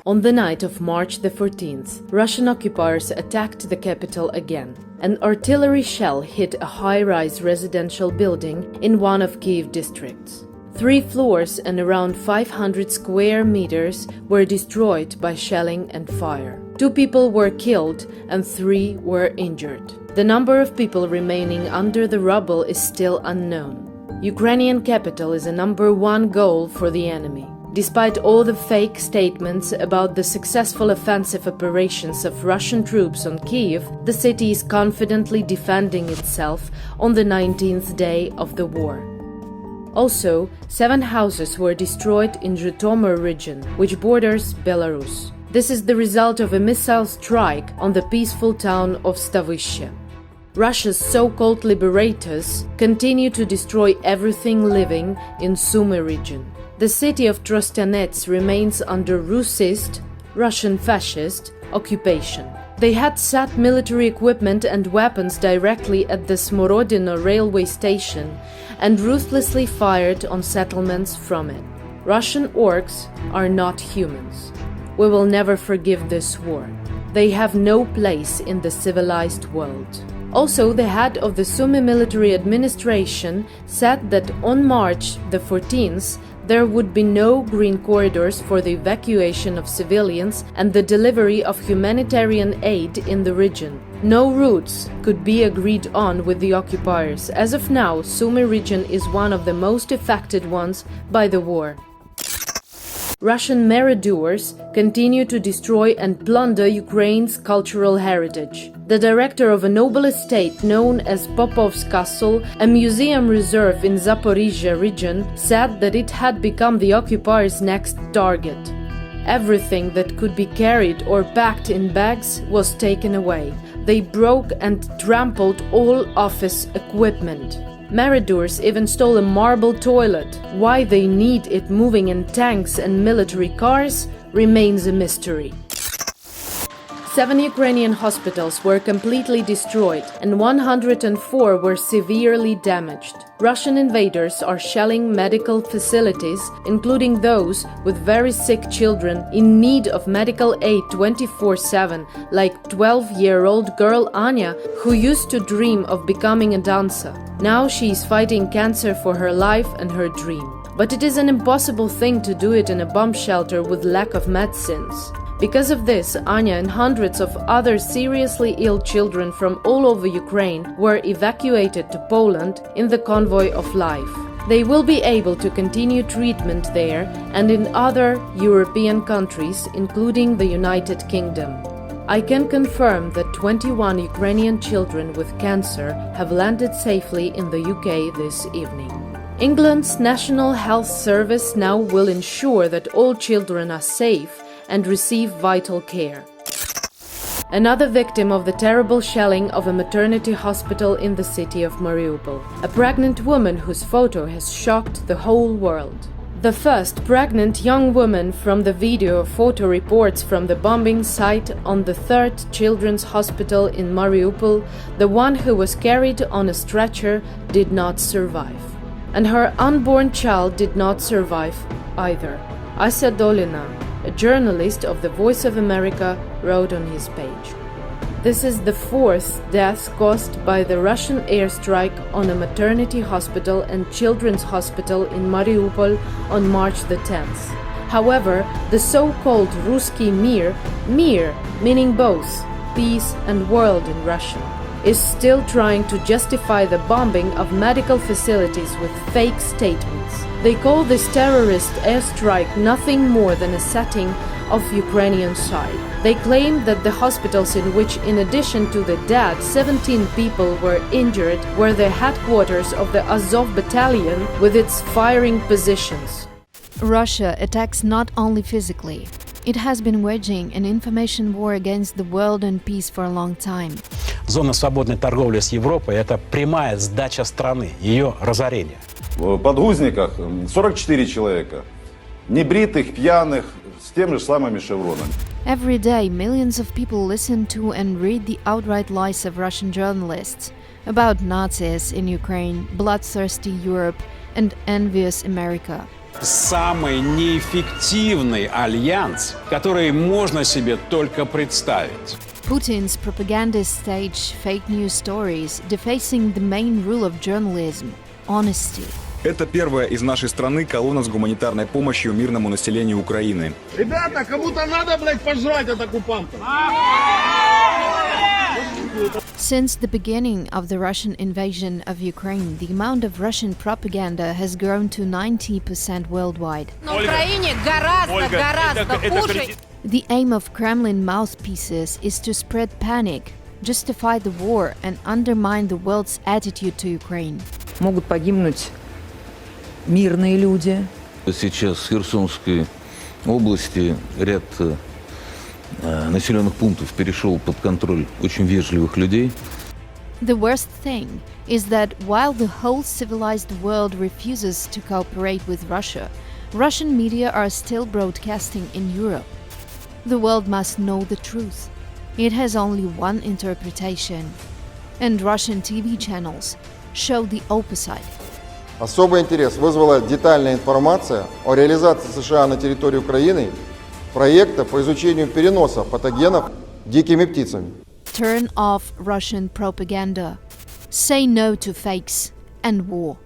On the night of March the 14th, Russian occupiers attacked the capital again. An artillery shell hit a high-rise residential building in one of Kyiv districts. 3 floors and around 500 square meters were destroyed by shelling and fire. 2 people were killed and 3 were injured. The number of people remaining under the rubble is still unknown. Ukrainian capital is a number 1 goal for the enemy. Despite all the fake statements about the successful offensive operations of Russian troops on Kyiv, the city is confidently defending itself on the 19th day of the war. Also, 7 houses were destroyed in Zhytomyr region, which borders Belarus. This is the result of a missile strike on the peaceful town of Stavyshe. Russia's so-called liberators continue to destroy everything living in Sumy region. The city of Trostianets remains under Russist, Russian fascist, occupation. They had set military equipment and weapons directly at the Smorodino railway station and ruthlessly fired on settlements from it. Russian orcs are not humans. We will never forgive this war. They have no place in the civilized world. Also, the head of the Sumy military administration said that on March the 14th, there would be no green corridors for the evacuation of civilians and the delivery of humanitarian aid in the region. No routes could be agreed on with the occupiers. As of now, Sumy region is one of the most affected ones by the war. Russian marauders continue to destroy and plunder Ukraine's cultural heritage. The director of a noble estate known as Popov's Castle, a museum reserve in Zaporizhia region, said that it had become the occupiers' next target. Everything that could be carried or packed in bags was taken away. They broke and trampled all office equipment. Marauders even stole a marble toilet. Why they need it moving in tanks and military cars remains a mystery. 7 Ukrainian hospitals were completely destroyed and 104 were severely damaged. Russian invaders are shelling medical facilities, including those with very sick children in need of medical aid 24/7, like 12-year-old girl Anya, who used to dream of becoming a dancer. Now she is fighting cancer for her life and her dream. But it is an impossible thing to do it in a bomb shelter with lack of medicines. Because of this, Anya and hundreds of other seriously ill children from all over Ukraine were evacuated to Poland in the convoy of life. They will be able to continue treatment there and in other European countries, including the United Kingdom. I can confirm that 21 Ukrainian children with cancer have landed safely in the UK this evening. England's National Health Service now will ensure that all children are safe and receive vital care. Another victim of the terrible shelling of a maternity hospital in the city of Mariupol, a pregnant woman whose photo has shocked the whole world. The first pregnant young woman from the video photo reports from the bombing site on the 3rd Children's Hospital in Mariupol, the one who was carried on a stretcher, did not survive. And her unborn child did not survive either. Asa Dolina, a journalist of The Voice of America, wrote on his page. This is the 4th death caused by the Russian airstrike on a maternity hospital and children's hospital in Mariupol on March the 10th. However, the so-called Ruski Mir, meaning both peace and world in Russian, is still trying to justify the bombing of medical facilities with fake statements. They call this terrorist airstrike nothing more than a setting of Ukrainian side. They claim that the hospitals in which, in addition to the dead, 17 people were injured were the headquarters of the Azov battalion with its firing positions. Russia attacks not only physically. It has been waging an information war against the world and peace for a long time. Зона свободной торговли с Европой – это прямая сдача страны, ее разорение. В подгузниках 44 человека, небритых, пьяных, с теми же самыми шевронами. Every day, millions of people listen to and read the outright lies of Russian journalists about Nazis in Ukraine, bloodthirsty Europe, and envious America. самый неэффективный альянс, который можно себе только представить. Putin's propagandists stage fake news stories, defacing the main rule of journalism – honesty. Это первая из нашей страны колонна с гуманитарной помощью мирному населению Украины. Ребята, кому-то надо, блядь, пожрать от оккупантов. Since the beginning of the Russian invasion of Ukraine, the amount of Russian propaganda has grown to 90% worldwide. На Украине гораздо хуже. The aim of Kremlin mouthpieces is to spread panic, justify the war, and undermine the world's attitude to Ukraine. Могут погибнуть мирные люди. Сейчас в Херсонской области ряд населенных пунктов перешел под контроль очень вежливых людей. The worst thing is that while the whole civilized world refuses to cooperate with Russia, Russian media are still broadcasting in Europe. The world must know the truth. It has only one interpretation. And Russian TV channels show the opposite. Особый интерес вызвала детальная информация о реализации США на территории Украины проекта по изучению переноса патогенов дикими птицами. Turn off Russian propaganda. Say no to fakes and war.